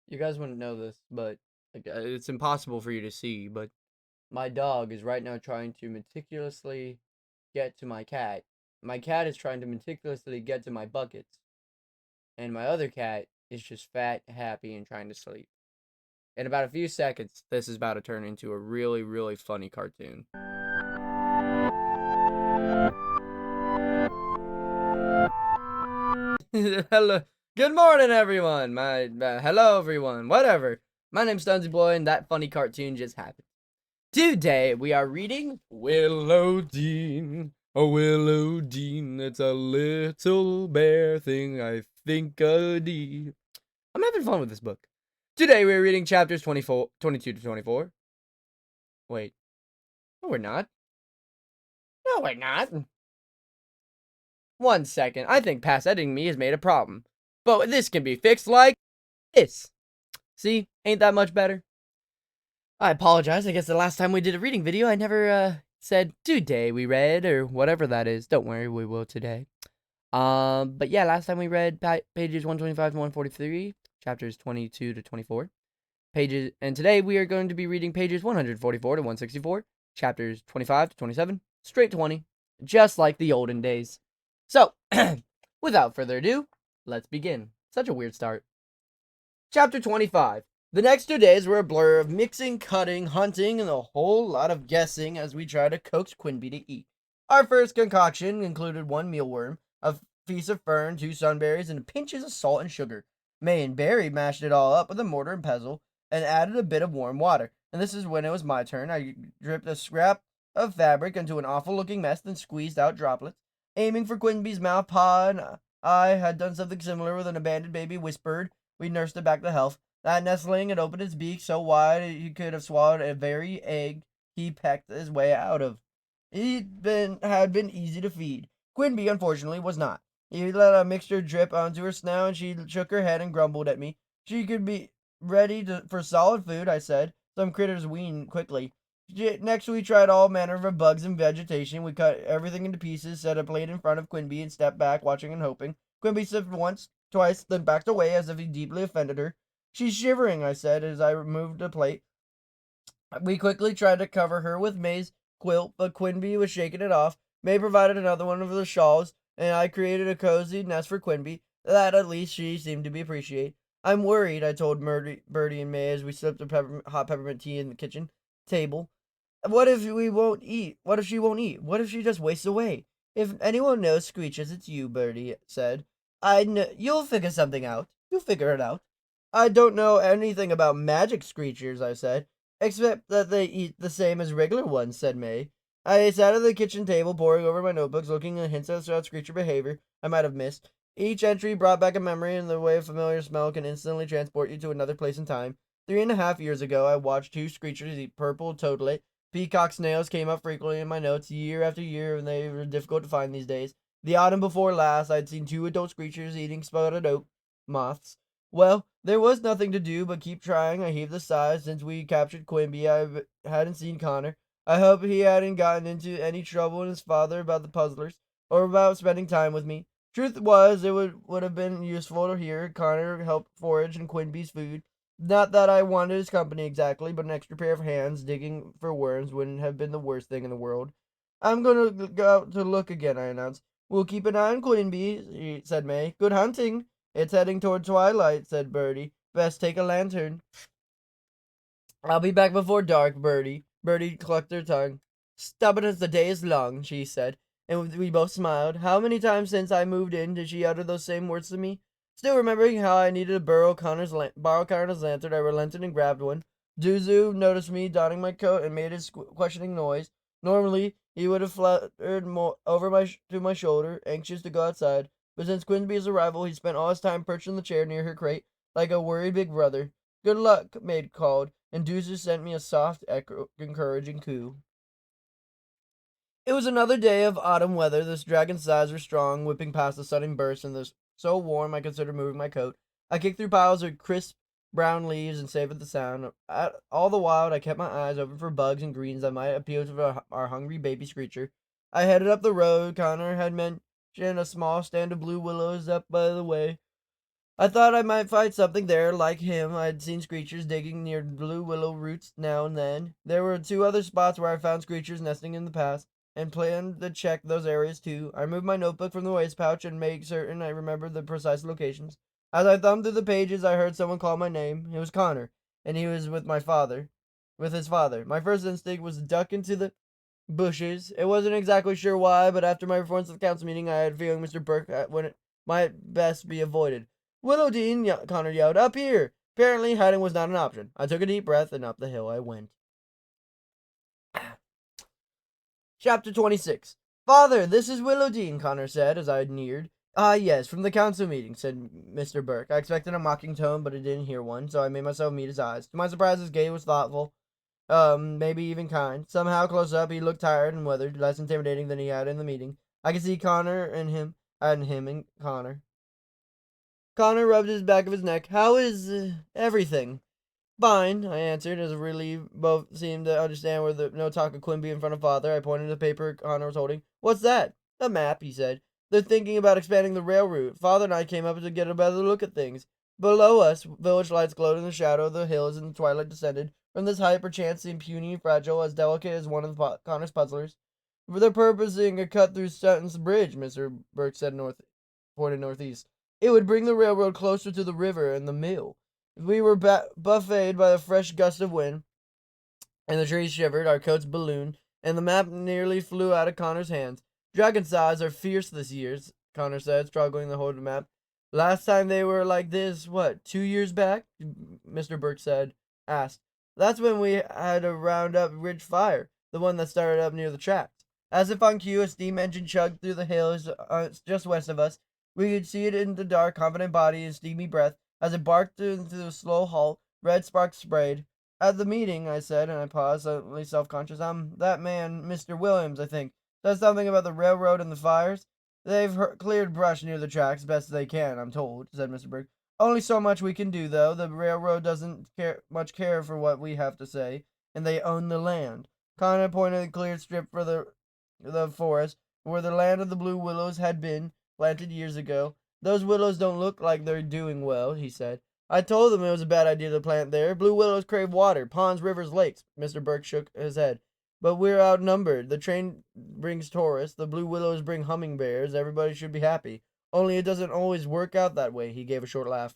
You guys wouldn't know this, but like, it's impossible for you to see. But my dog is right now trying to meticulously get to my cat. My cat is trying to meticulously get to my buckets, and my other cat is just fat, happy, and trying to sleep. In about a few seconds, this is about to turn into a really, really funny cartoon. Hello, good morning, everyone. Hello, everyone. Whatever. My name's Stonsey Boy, and that funny cartoon just happened. Today we are reading WIllodeen. Oh, WIllodeen, it's a little bear thing I think a dee. I'm having fun with this book. Today we're reading chapters 22 to 24. Wait, no, we're not. No, we're not. 1 second. I think past editing me has made a problem. But this can be fixed like this. See? Ain't that much better? I apologize. I guess the last time we did a reading video, I never said today we read or whatever that is. Don't worry, we will today. But yeah, last time we read pages 125 to 143, chapters 22 to 24. And today we are going to be reading pages 144 to 164, chapters 25 to 27, straight 20, just like the olden days. So, without further ado, let's begin. Such a weird start. Chapter 25. The next 2 days were a blur of mixing, cutting, hunting, and a whole lot of guessing as we tried to coax Quinby to eat. Our first concoction included one mealworm, a piece of fern, 2 sunberries, and pinches of salt and sugar. May and Barry mashed it all up with a mortar and pestle and added a bit of warm water. And this is when it was my turn. I dripped a scrap of fabric into an awful-looking mess, then squeezed out droplets. Aiming for Quinby's mouth, Pa and I had done something similar with an abandoned baby whispered. We nursed it back to health. That nestling had opened its beak so wide he could have swallowed a very egg he pecked his way out of. Had been easy to feed. Quinby, unfortunately, was not. He let a mixture drip onto her snout, and she shook her head and grumbled at me. She could be for solid food, I said. Some critters wean quickly. Next, we tried all manner of bugs and vegetation. We cut everything into pieces, set a plate in front of Quinby, and stepped back, watching and hoping. Quinby sniffed once, twice, then backed away as if he deeply offended her. She's shivering, I said as I removed the plate. We quickly tried to cover her with May's quilt, but Quinby was shaking it off. May provided another one of the shawls, and I created a cozy nest for Quinby. That at least she seemed to appreciate. I'm worried, I told Bertie and May as we sipped the hot peppermint tea in the kitchen table. What if we won't eat? What if she won't eat? What if she just wastes away? If anyone knows Screeches, it's you, Bertie said. I know you'll figure something out. You'll figure it out. I don't know anything about magic screechers, I said. Except that they eat the same as regular ones, said May. I sat at the kitchen table, poring over my notebooks, looking at hints at screecher behavior I might have missed. Each entry brought back a memory in the way a familiar smell can instantly transport you to another place and time. 3.5 years ago, I watched 2 screechers eat purple toadlet. Peacock snails came up frequently in my notes year after year, and they were difficult to find these days. The autumn before last, I'd seen 2 adult screechers eating spotted oak moths. Well, there was nothing to do but keep trying. I heaved a sigh. Since we captured Quimby, I hadn't seen Connor. I hope he hadn't gotten into any trouble with his father about the puzzlers, or about spending time with me. Truth was, it would have been useful to hear Connor help forage in Quinby's food. Not that I wanted his company exactly, but an extra pair of hands digging for worms wouldn't have been the worst thing in the world. I'm going to go out to look again, I announced. We'll keep an eye on Quinby, said May. Good hunting. It's heading toward twilight, said Bertie. Best take a lantern. I'll be back before dark, Bertie. Bertie clucked her tongue. Stubborn as the day is long, she said, and we both smiled. How many times since I moved in did she utter those same words to me? Still remembering how I needed to borrow Connor's lantern, I relented and grabbed one. Duzu noticed me donning my coat and made his questioning noise. Normally, he would have fluttered to my shoulder, anxious to go outside. But since Quinby's arrival, he spent all his time perched in the chair near her crate, like a worried big brother. Good luck, Maid called, and Duzu sent me a soft, encouraging coo. It was another day of autumn weather. The dragon's sighs were strong, whipping past the sudden burst, and was so warm I considered moving my coat. I kicked through piles of crisp brown leaves and savored the sound. All the while, I kept my eyes open for bugs and greens that might appeal to our hungry baby screecher. I headed up the road. Connor had mentioned a small stand of blue willows up by the way. I thought I might find something there like him. I'd seen screechers digging near blue willow roots now and then. There were 2 other spots where I found screechers nesting in the past, and planned to check those areas too. I moved my notebook from the waist pouch and made certain I remembered the precise locations. As I thumbed through the pages, I heard someone call my name. It was Connor, and he was with his father. My first instinct was to duck into the bushes. It wasn't exactly sure why, but after my performance at the council meeting, I had a feeling Mr. Burke when it might best be avoided. "WIllodeen," Connor yelled, "up here!" Apparently, hiding was not an option. I took a deep breath, and up the hill I went. Chapter 26. "Father, this is WIllodeen," Connor said as I neared. "Ah, yes, from the council meeting," said Mr. Burke. I expected a mocking tone, but I didn't hear one, so I made myself meet his eyes. To my surprise, his gaze was thoughtful, maybe even kind. Somehow, close up, he looked tired and weathered, less intimidating than he had in the meeting. I could see Connor and him and Connor. Connor rubbed his back of his neck. "How is everything?" "Fine," I answered, as relieved. Both seemed to understand where the no talk of Quimby in front of father. I pointed to the paper Connor was holding. "What's that?" "A map," he said. "They're thinking about expanding the rail route. Father and I came up to get a better look at things." Below us, village lights glowed in the shadow of the hills, and the twilight descended. From this height, perchance seemed puny and fragile, as delicate as one of Connor's puzzlers. "They're purposing a cut through Sutton's Bridge," Mr. Burke said, pointed northeast. "It would bring the railroad closer to the river and the mill." We were buffeted by a fresh gust of wind, and the trees shivered, our coats ballooned, and the map nearly flew out of Connor's hands. "Dragon's eyes are fierce this year," Connor said, struggling to hold the map. "Last time they were like this, what, 2 years back?" Mr. Burke asked. "That's when we had a round-up ridge fire, the one that started up near the tracks." As if on cue, a steam engine chugged through the hills just west of us. We could see it in the dark, confident body and steamy breath. As it barked into a slow halt, red sparks sprayed. "At the meeting," I said, and I paused, suddenly self-conscious. That man, Mr. Williams, I think, said something about the railroad and the fires." "They've cleared brush near the tracks, best they can, I'm told," said Mr. Burke. "Only so much we can do, though. The railroad doesn't much care for what we have to say, and they own the land." Connor pointed the cleared strip for the forest, where the land of the blue willows had been planted years ago. "Those willows don't look like they're doing well," he said. "I told them it was a bad idea to plant there. Blue willows crave water, ponds, rivers, lakes." Mr. Burke shook his head. "But we're outnumbered. The train brings tourists, the blue willows bring hummingbirds. Everybody should be happy. Only it doesn't always work out that way." He gave a short laugh.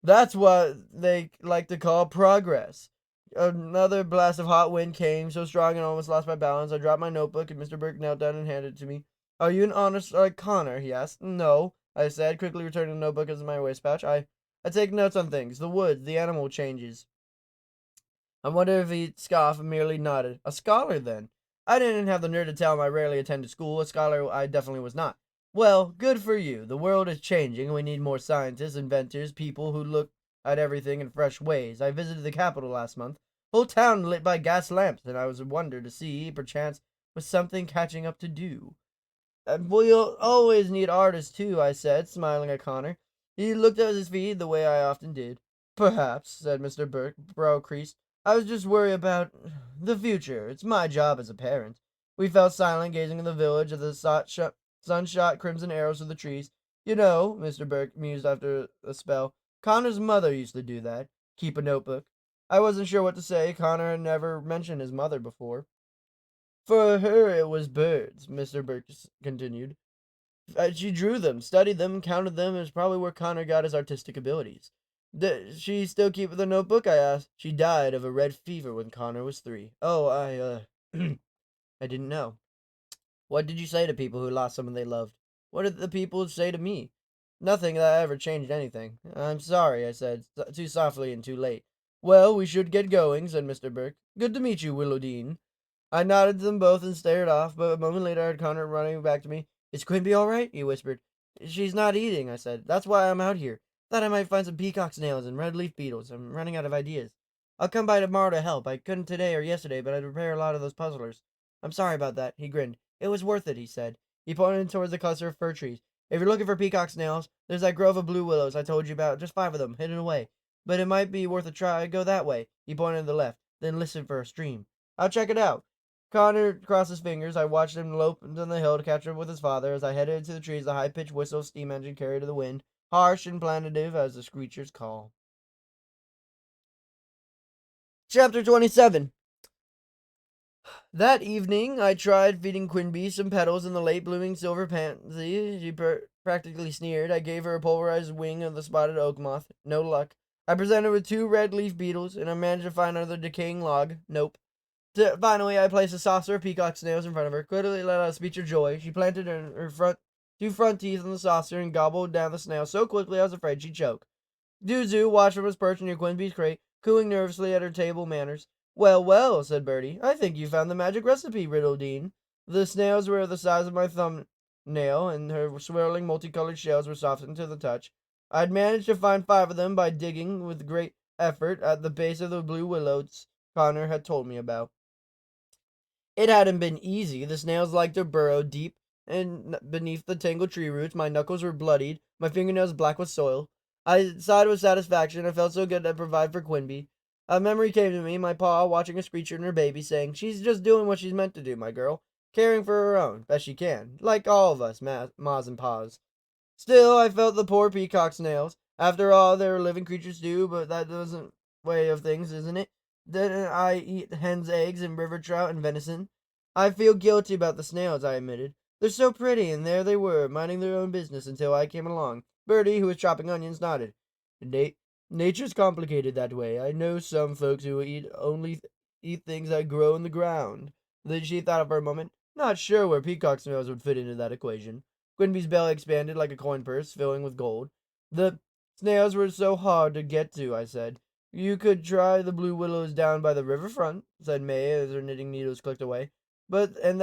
"That's what they like to call progress." Another blast of hot wind came, so strong I almost lost my balance. I dropped my notebook, and Mr. Burke knelt down and handed it to me. "Are you an honest like Connor?" he asked. "No," I said, quickly returning the notebook into my waist pouch. I take notes on things, the woods, the animal changes." I wondered if he scoffed and merely nodded. "A scholar, then?" I didn't have the nerve to tell him I rarely attended school. A scholar I definitely was not. "Well, good for you. The world is changing, and we need more scientists, inventors, people who look at everything in fresh ways. I visited the capital last month. Whole town lit by gas lamps, and I was wondered to see, perchance, with something catching up to do." "We'll always need artists, too," I said, smiling at Connor. He looked at his feet the way I often did. "Perhaps," said Mr. Burke, brow creased. "I was just worried about the future. It's my job as a parent." We fell silent, gazing in the village as the sun shot crimson arrows through the trees. "You know," Mr. Burke mused after a spell, "Connor's mother used to do that. Keep a notebook." I wasn't sure what to say. Connor had never mentioned his mother before. "For her it was birds," Mr. Burke continued. "She drew them, studied them, counted them. It was probably where Connor got his artistic abilities." "Does she still keep the notebook?" I asked. "She died of a red fever when Connor was 3. "Oh, I didn't know." "What did you say to people who lost someone they loved?" "What did the people say to me?" "Nothing that ever changed anything." "I'm sorry," I said, too softly and too late. "Well, we should get going," said Mr. Burke. "Good to meet you, WIllodeen." I nodded to them both and stared off, but a moment later I heard Connor running back to me. "Is Quimby all right?" he whispered. "She's not eating," I said. "That's why I'm out here. Thought I might find some peacock's nails and red leaf beetles. I'm running out of ideas. I'll come by tomorrow to help. I couldn't today or yesterday, but I'd repair a lot of those puzzlers." "I'm sorry about that," he grinned. "It was worth it," he said. He pointed towards the cluster of fir trees. "If you're looking for peacock's nails, there's that grove of blue willows I told you about, just 5 of them, hidden away. But it might be worth a try. Go that way." He pointed to the left. "Then listen for a stream." "I'll check it out." Connor crossed his fingers. I watched him lope down the hill to catch up with his father. As I headed into the trees, the high-pitched whistle of steam engine carried to the wind. harsh and plaintive as the screecher's call. Chapter 27. That evening, I tried feeding Quimby some petals in the late-blooming silver pansy. She practically sneered. I gave her a pulverized wing of the spotted oak moth. No luck. I presented with 2 red leaf beetles, and I managed to find another decaying log. Nope. Finally, I placed a saucer of peacock snails in front of her. Quickly let out a speech of joy. She planted her 2 front teeth in the saucer and gobbled down the snail so quickly I was afraid she'd choke. Duzu watched from his perch near Quimby's crate, cooing nervously at her table manners. Well, well, said Bertie. I think you found the magic recipe, WIllodeen. The snails were the size of my thumbnail, and her swirling multicolored shells were softened to the touch. I'd managed to find 5 of them by digging with great effort at the base of the blue willows Connor had told me about. It hadn't been easy. The snails liked to burrow deep and beneath the tangled tree roots. My knuckles were bloodied, my fingernails black with soil. I sighed with satisfaction. I felt so good to provide for Quimby. A memory came to me, my pa watching a screecher and her baby, saying, "She's just doing what she's meant to do, my girl. Caring for her own, best she can. Like all of us, ma's and pa's." Still, I felt the poor peacock snails. After all, they're living creatures too, but that doesn't way of things, isn't it? Didn't I eat hen's eggs and river trout and venison? I feel guilty about the snails, I admitted. They're so pretty, and there they were, minding their own business until I came along. Bertie, who was chopping onions, nodded. Nature's complicated that way. I know some folks who eat things that grow in the ground. Then she thought for a moment. Not sure where peacock snails would fit into that equation. Quimby's belly expanded like a coin purse, filling with gold. The snails were so hard to get to, I said. You could try the blue willows down by the riverfront, said May as her knitting needles clicked away. And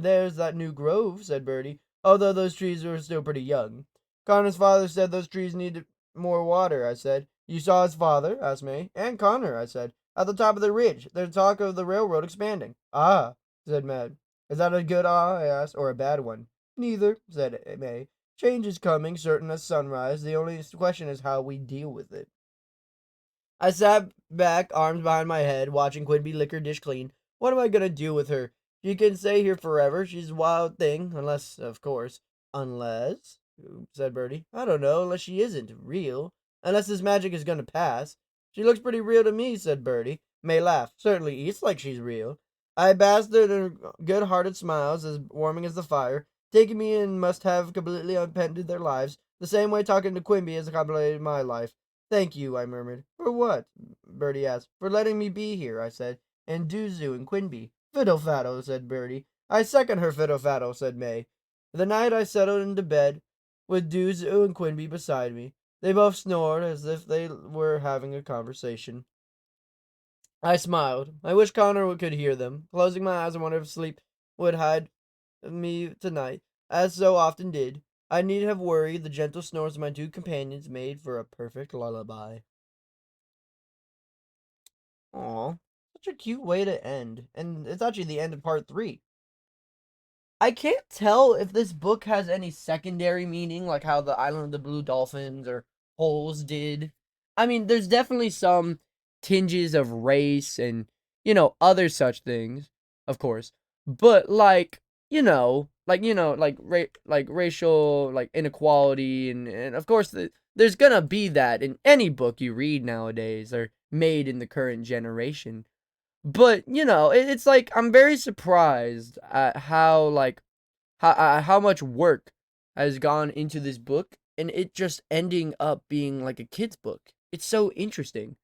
there's that new grove, said Bertie, although those trees were still pretty young. Connor's father said those trees needed more water, I said. You saw his father? Asked May. And Connor, I said. At the top of the ridge. There's talk of the railroad expanding. Ah, said Matt. Is that a good I asked, or a bad one? Neither, said May. Change is coming, certain as sunrise. The only question is how we deal with it. I sat back, arms behind my head, watching Quimby lick her dish clean. What am I gonna do with her? She can stay here forever. She's a wild thing, unless, of course. Unless, said Bertie. I don't know, unless she isn't real. Unless this magic is gonna pass. She looks pretty real to me, said Bertie. May laughed. Certainly eats like she's real. I basked in her good-hearted smiles, as warming as the fire. Taking me in must have completely upended their lives, the same way talking to Quimby has complicated my life. Thank you, I murmured. For what? Bertie asked. For letting me be here, I said. And Duzu and Quimby. Fiddle-faddle, said Bertie. I second her fiddle-faddle, said May. The night I settled into bed, with Duzu and Quimby beside me. They both snored as if they were having a conversation. I smiled. I wish Connor could hear them. Closing my eyes, I wondered if sleep would hide me tonight, as so often did. I needn't have worried. The gentle snores of my 2 companions made for a perfect lullaby. Aw, such a cute way to end. And it's actually the end of part 3. I can't tell if this book has any secondary meaning, like how the Island of the Blue Dolphins or Holes did. I mean, there's definitely some tinges of race and, other such things, of course. But, like racial, inequality, and of course, there's gonna be that in any book you read nowadays, or made in the current generation. But, it's like, I'm very surprised at how much work has gone into this book, and it just ending up being like a kid's book. It's so interesting.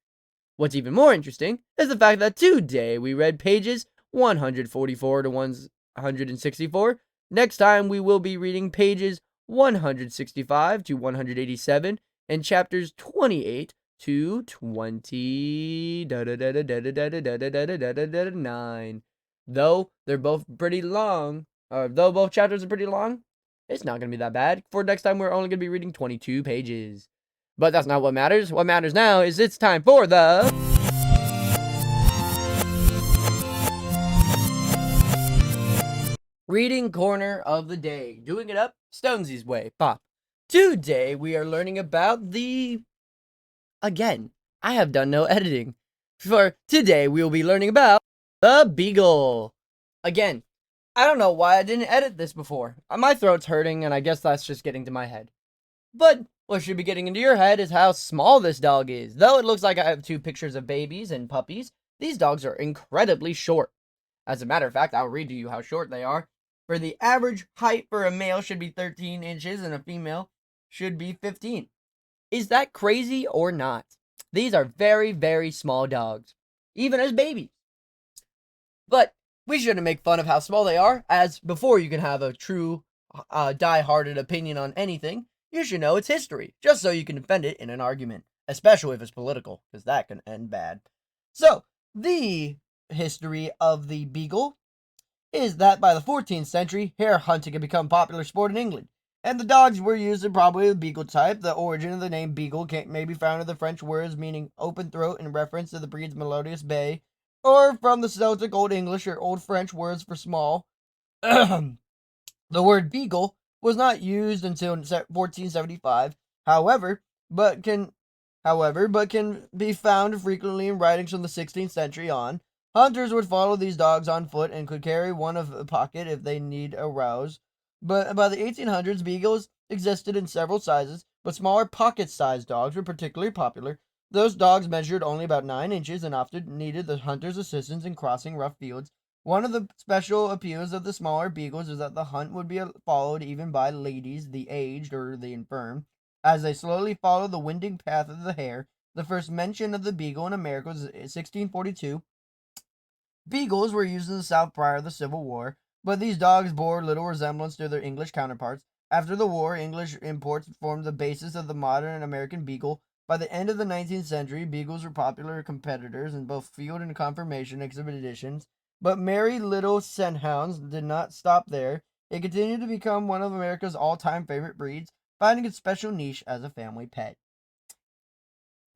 What's even more interesting is the fact that today we read pages 144 to 164. Next time we will be reading pages 165 to 187 and chapters 28 to 29. Though they're both pretty long, though both chapters are pretty long, it's not going to be that bad. For next time, we're only going to be reading 22 pages. But that's not what matters. What matters now is it's time for the Reading Corner of the Day. Doing it up Stonsey's way. Pop. Today, we are learning about Again, I have done no editing. For today, we will be learning about the Beagle. Again, I don't know why I didn't edit this before. My throat's hurting, and I guess that's just getting to my head. But what should be getting into your head is how small this dog is. Though it looks like I have two pictures of babies and puppies, these dogs are incredibly short. As a matter of fact, I'll read to you how short they are. For the average height for a male should be 13 inches and a female should be 15. Is that crazy or not? These are very, very small dogs, even as babies. But we shouldn't make fun of how small they are, as before you can have a true, die-hearted opinion on anything, you should know its history, just so you can defend it in an argument, especially if it's political, because that can end bad. So, the history of the Beagle is that by the 14th century, hare hunting had become a popular sport in England, and the dogs were used in probably the Beagle type. The origin of the name Beagle may be found in the French words meaning open throat in reference to the breed's melodious bay, or from the Celtic Old English or Old French words for small. The word beagle was not used until 1475, however, but can be found frequently in writings from the 16th century on. Hunters would follow these dogs on foot and could carry one of a pocket if they need a rouse. But by the 1800s, beagles existed in several sizes, but smaller pocket-sized dogs were particularly popular. Those dogs measured only about 9 inches and often needed the hunter's assistance in crossing rough fields. One of the special appeals of the smaller beagles is that the hunt would be followed even by ladies, the aged or the infirm, as they slowly followed the winding path of the hare. The first mention of the beagle in America was 1642. Beagles were used in the South prior to the Civil War, but these dogs bore little resemblance to their English counterparts. After the war, English imports formed the basis of the modern American Beagle. By the end of the 19th century, beagles were popular competitors in both field and conformation expeditions. But merry little scent hounds did not stop there. It continued to become one of America's all-time favorite breeds, finding its special niche as a family pet.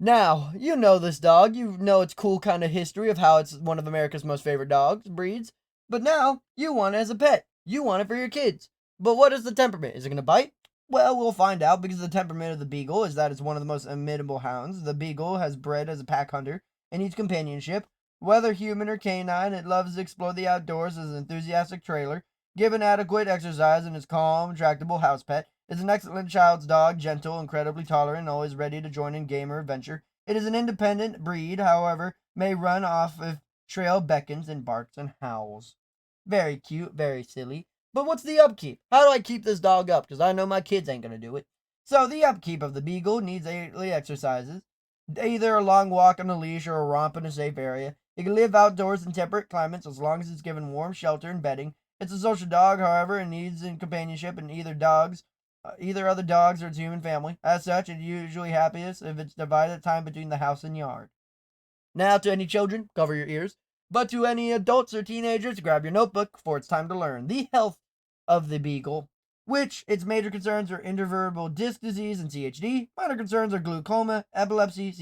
Now, you know this dog. You know its cool kind of history of how it's one of America's most favorite breeds. But now, you want it as a pet. You want it for your kids. But what is the temperament? Is it going to bite? Well, we'll find out, because the temperament of the Beagle is that it's one of the most imitable hounds. The Beagle has bred as a pack hunter and needs companionship. Whether human or canine, it loves to explore the outdoors as an enthusiastic trailer. Given adequate exercise and is calm, tractable house pet, it's an excellent child's dog, gentle, incredibly tolerant, and always ready to join in game or adventure. It is an independent breed, however, may run off if trail beckons and barks and howls. Very cute, very silly. But what's the upkeep? How do I keep this dog up? Because I know my kids ain't going to do it. So the upkeep of the Beagle needs daily exercises, either a long walk on a leash or a romp in a safe area. It can live outdoors in temperate climates as long as it's given warm shelter and bedding. It's a social dog, however, and needs companionship in either other dogs or its human family. As such, it's usually happiest if it's divided time between the house and yard. Now, to any children, cover your ears. But to any adults or teenagers, grab your notebook, for it's time to learn the health of the Beagle, which its major concerns are intervertebral disc disease and CHD. Minor concerns are glaucoma, epilepsy,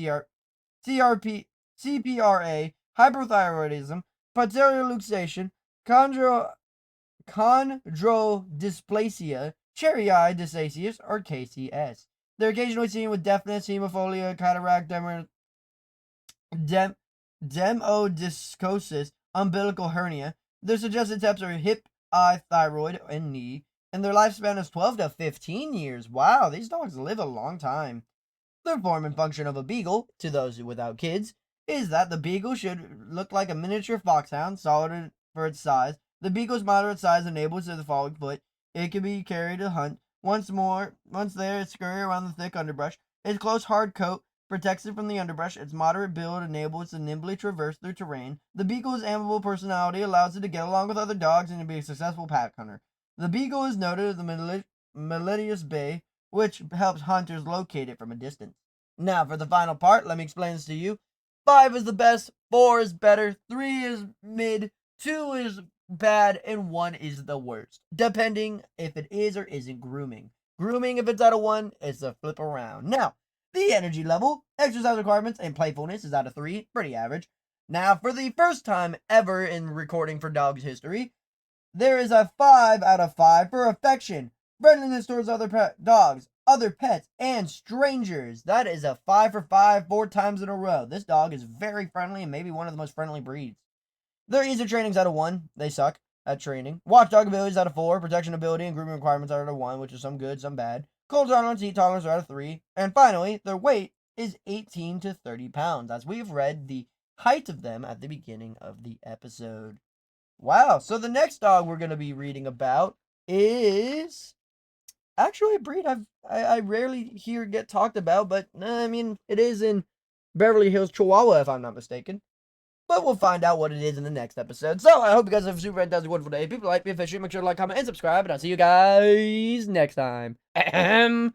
CRP, CPRA, hyperthyroidism, pteroluxation, chondrodysplasia, cherry eye dysasias, or KCS. They're occasionally seen with deafness, hemophilia, cataract, demodyscosis, umbilical hernia. Their suggested steps are hip, eye, thyroid, and knee, and their lifespan is 12 to 15 years. Wow, these dogs live a long time. The form and function of a beagle, to those without kids, is that the beagle should look like a miniature foxhound, solid for its size. The beagle's moderate size enables the following foot. It can be carried to hunt. Once there, it scurry around the thick underbrush. Its close, hard coat protects it from the underbrush. Its moderate build enables it to nimbly traverse through terrain. The beagle's amiable personality allows it to get along with other dogs and to be a successful pack hunter. The beagle is noted as the melodious bay, which helps hunters locate it from a distance. Now, for the final part, let me explain this to you. 5 is the best, 4 is better, 3 is mid, 2 is bad, and 1 is the worst, depending if it is or isn't grooming. Grooming, if it's out of 1, it's a flip around. Now, the energy level, exercise requirements, and playfulness is out of 3, pretty average. Now, for the first time ever in recording for dogs history, there is a 5 out of 5 for affection, friendliness towards other dogs, other pets, and strangers. That is a 5 for 5, 4 times in a row. This dog is very friendly and maybe one of the most friendly breeds. Their ease of training is out of 1. They suck at training. Watchdog abilities out of 4. Protection ability and grooming requirements out of 1, which is some good, some bad. cold tolerance, heat tolerance are at a 3, and finally, their weight is 18 to 30 pounds, as we've read the height of them at the beginning of the episode. Wow, so the next dog we're going to be reading about is actually a breed I rarely hear get talked about, but I mean, it is in Beverly Hills, Chihuahua, if I'm not mistaken. But we'll find out what it is in the next episode. So I hope you guys have a super fantastic, wonderful day. If people like me, make sure to like, comment, and subscribe, and I'll see you guys next time. Ahem.